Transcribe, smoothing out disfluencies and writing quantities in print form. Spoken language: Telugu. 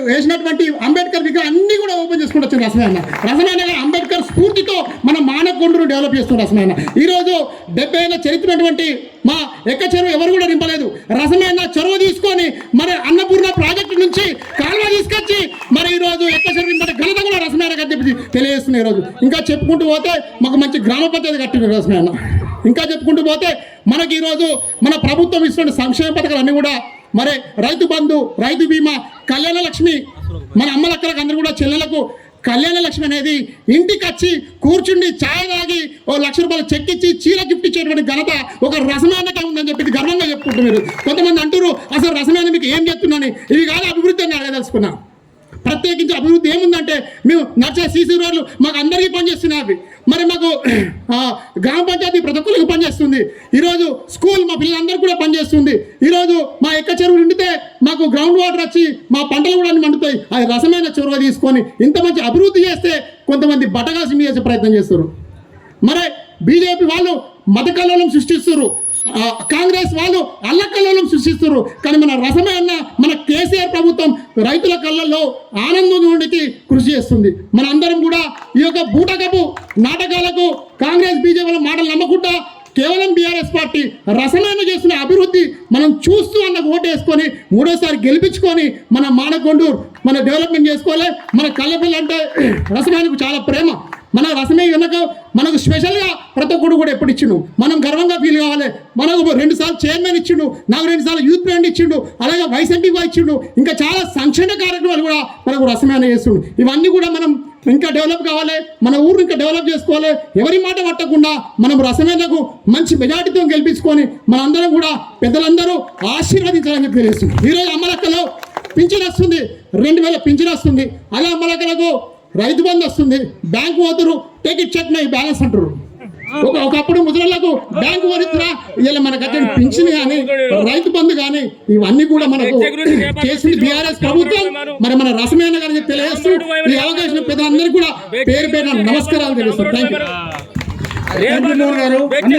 వేసినటువంటి అంబేద్కర్ విగ్రహం అన్ని కూడా ఓపెన్ చేసుకుంటూ వచ్చింది రసమైన అంబేద్కర్ స్ఫూర్తితో మన మానకొండను డెవలప్ చేస్తున్నారు రసమైన. ఈరోజు 70 ఏళ్ళ చరిత్రటువంటి మా ఎక్క చెరువు ఎవరు కూడా నింపలేదు. రసమైన చెరువు తీసుకొని మరి అన్నపూర్ణ ప్రాజెక్టు నుంచి కాలువ తీసుకొచ్చి మరి ఈరోజు ఎక్క చెరువు నింపే ఘనత కూడా రసమైన అని చెప్పి తెలియజేస్తున్నాయి. ఈరోజు ఇంకా చెప్పుకుంటూ పోతే మాకు మంచి గ్రామ పంచాయతీ కట్టిన రసమైన. ఇంకా చెప్పుకుంటూ పోతే మనకి ఈరోజు మన ప్రభుత్వం ఇస్తున్న సంక్షేమ పథకాలు అన్నీ కూడా మరి రైతు బంధు, రైతు బీమా, కళ్యాణ లక్ష్మి, మన అమ్మలక్కలకు అందరూ కూడా చెల్లెలకు కళ్యాణ లక్ష్మి అనేది ఇంటికి వచ్చి కూర్చుండి ఛాయ్ తాగి ఓ ₹1,00,000 చెక్ ఇచ్చి చీర గిఫ్ట్ ఇచ్చేటువంటి ఘనత ఒక రసమైనకే ఉందని చెప్పి గర్వంగా చెప్పుకుంటున్నారు. మీరు కొంతమంది అంటారు అసలు రసమైన మీకు ఏం చెప్తున్నాను, ఇవి కాదు అభివృద్ధి అని అడగదలుచుకున్నా. ప్రత్యేకించి అభివృద్ధి ఏముందంటే మేము నడిచే సీసీ రోడ్లు మాకు అందరికీ పనిచేస్తున్నాయి. అవి మరి మాకు గ్రామ పంచాయతీ ప్రతి ఒక్కరికి పనిచేస్తుంది. ఈరోజు స్కూల్ మా పిల్లలందరికీ కూడా పనిచేస్తుంది. ఈరోజు మా ఎక్క చెరువు నిండితే మాకు గ్రౌండ్ వాటర్ వచ్చి మా పంటలు కూడా మండుతాయి. అది రసమైన చెరువు తీసుకొని ఇంత మంచి అభివృద్ధి చేస్తే కొంతమంది బట్టగాసి చేసే ప్రయత్నం చేస్తారు. మరి బీజేపీ వాళ్ళు మత కల్లోలం సృష్టిస్తారు, కాంగ్రెస్ వాళ్ళు అల్లకల్లోలం సృష్టిస్తారు. కానీ మన రసమైన మన కేసీఆర్ ప్రభుత్వం రైతుల కళ్ళల్లో ఆనందం ఉండేకి కృషి చేస్తుంది. మన అందరం కూడా ఈ యొక్క బూటకపు నాటకాలకు కాంగ్రెస్ బీజేపీ మాటలు నమ్మకుండా కేవలం బీఆర్ఎస్ పార్టీ రసమైన చేస్తున్న అభివృద్ధి మనం చూస్తూ అన్న ఓటు వేసుకొని 3వ సారి గెలిపించుకొని మన మానకొండూరు మన డెవలప్మెంట్ చేసుకోవాలి. మన కళ్ళపిల్ల అంటే రసమైనకు చాలా ప్రేమ. మన రసమే వెనక మనకు స్పెషల్గా ప్రతి ఒక్కడు కూడా ఎప్పుడు ఇచ్చిండు, మనం గర్వంగా ఫీల్ కావాలి. మనకు 2 సార్లు చైర్మన్ ఇచ్చిండు, నాకు 2 సార్లు యూత్ ప్రెసిడెంట్ ఇచ్చిండు, అలాగే వైస్ ఎంపీగా ఇచ్చిండు. ఇంకా చాలా సంక్షేమ కార్యక్రమాలు కూడా మనకు రసమైన చేస్తుండు. ఇవన్నీ కూడా మనం ఇంకా డెవలప్ కావాలి, మన ఊరు ఇంకా డెవలప్ చేసుకోవాలి. ఎవరి మాట పట్టకుండా మనం రసమైనకు మంచి మెజార్టీతో గెలిపించుకొని మనందరం కూడా పెద్దలందరూ ఆశీర్వదించాలని చెప్పి తెలుస్తుంది. ఈరోజు అమ్మలక్కలో పింఛన్ వస్తుంది, 2,000 పింఛన్ వస్తుంది. అలా అమ్మలక్కలకు రైతు బంధు వస్తుంది, బ్యాంకు పోతురు టికెట్ చెక్ నై బ్యాలెన్స్ అంటారు. ఒకప్పుడు ముసలిలకు బ్యాంకు పోతురా, ఇలా మనకు అక్కడ పింఛన్ కానీ రైతు బంధు కానీ ఇవన్నీ కూడా మనకు చేసింది బీఆర్ఎస్ ప్రభుత్వం. మరి మన రసమైన గారికి తెలియజేస్తూ ఈ అవకాశం పెద్దలందరికీ కూడా పేరు పేరు నమస్కారాలు తెలుస్తాను. Thank you.